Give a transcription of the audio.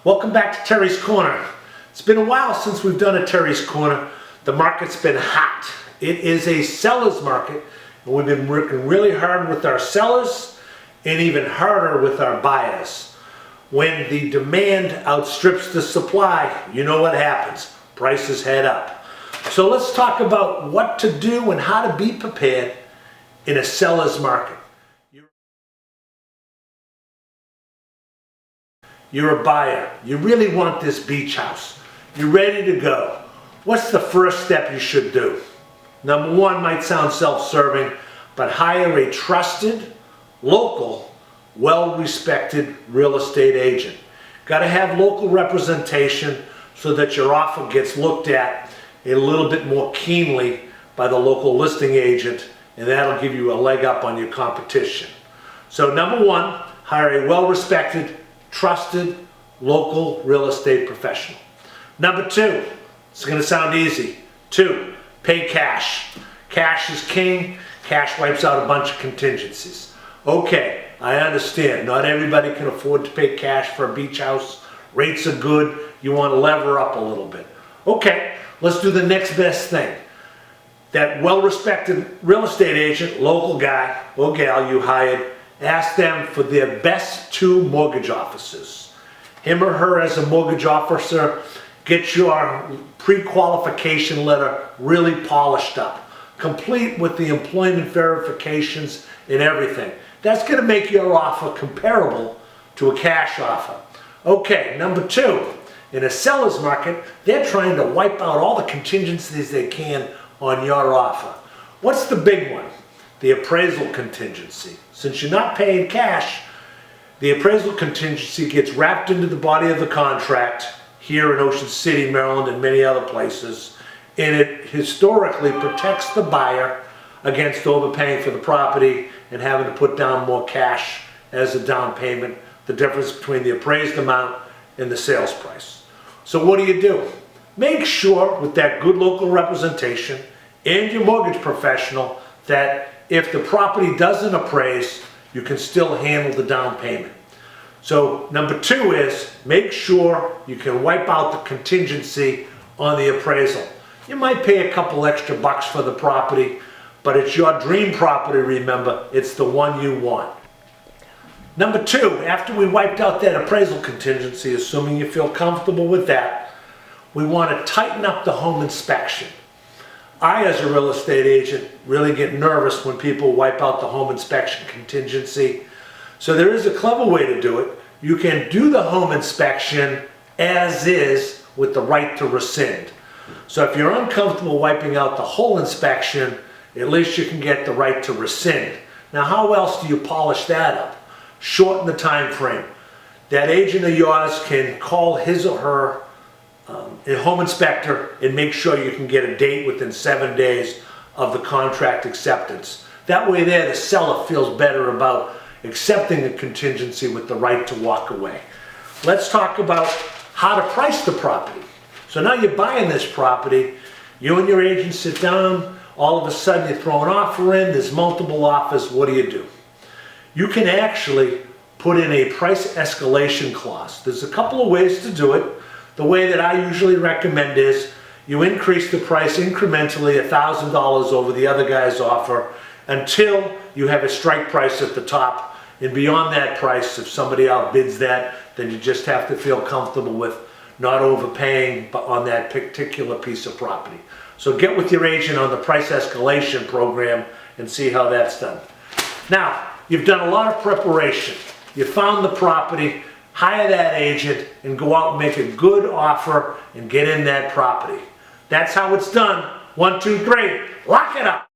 Welcome back to Terry's Corner. It's been a while since we've done a Terry's Corner. The market's been hot. It is a seller's market, and we've been working really hard with our sellers and even harder with our buyers. When the demand outstrips the supply, you know what happens. Prices head up. So let's talk about what to do and how to be prepared in a seller's market. You're a buyer. You really want this beach house. You're ready to go. What's the first step you should do? Number one might sound self-serving, but hire a trusted, local, well-respected real estate agent. Got to have local representation so that your offer gets looked at a little bit more keenly by the local listing agent, and that'll give you a leg up on your competition. So number one, hire a well-respected, trusted local real estate professional. Number two, it's going to sound easy. Two, pay cash. Cash is king. Cash wipes out a bunch of contingencies. Okay, I understand. Not everybody can afford to pay cash for a beach house. Rates are good. You want to lever up a little bit. Okay, let's do the next best thing. That well-respected real estate agent, local guy or gal you hired, ask them for their best two mortgage officers. Him or her as a mortgage officer, get your pre-qualification letter really polished up, complete with the employment verifications and everything. That's going to make your offer comparable to a cash offer. Okay, number two, in a seller's market, they're trying to wipe out all the contingencies they can on your offer. What's the big one? The appraisal contingency. Since you're not paying cash, the appraisal contingency gets wrapped into the body of the contract here in Ocean City, Maryland, and many other places, and it historically protects the buyer against overpaying for the property and having to put down more cash as a down payment, the difference between the appraised amount and the sales price. So what do? Make sure with that good local representation and your mortgage professional that if the property doesn't appraise, you can still handle the down payment. So number two is make sure you can wipe out the contingency on the appraisal. You might pay a couple extra bucks for the property, but it's your dream property, remember. It's the one you want. Number two, after we wiped out that appraisal contingency, assuming you feel comfortable with that, we want to tighten up the home inspection. I, as a real estate agent, really get nervous when people wipe out the home inspection contingency. So there is a clever way to do it. You can do the home inspection as is with the right to rescind. So if you're uncomfortable wiping out the whole inspection, at least you can get the right to rescind. Now, how else do you polish that up? Shorten the time frame. That agent of yours can call his or her a home inspector and make sure you can get a date within 7 days of the contract acceptance. That way there, the seller feels better about accepting the contingency with the right to walk away. Let's talk about how to price the property. So now you're buying this property, you and your agent sit down, all of a sudden you throw an offer in, there's multiple offers, what do? You can actually put in a price escalation clause. There's a couple of ways to do it. The way that I usually recommend is you increase the price incrementally $1,000 over the other guy's offer until you have a strike price at the top. And beyond that price, if somebody outbids that, then you just have to feel comfortable with not overpaying on that particular piece of property. So get with your agent on the price escalation program and see how that's done. Now, you've done a lot of preparation. You found the property. Hire that agent and go out and make a good offer and get in that property. That's how it's done. 1, 2, 3, lock it up.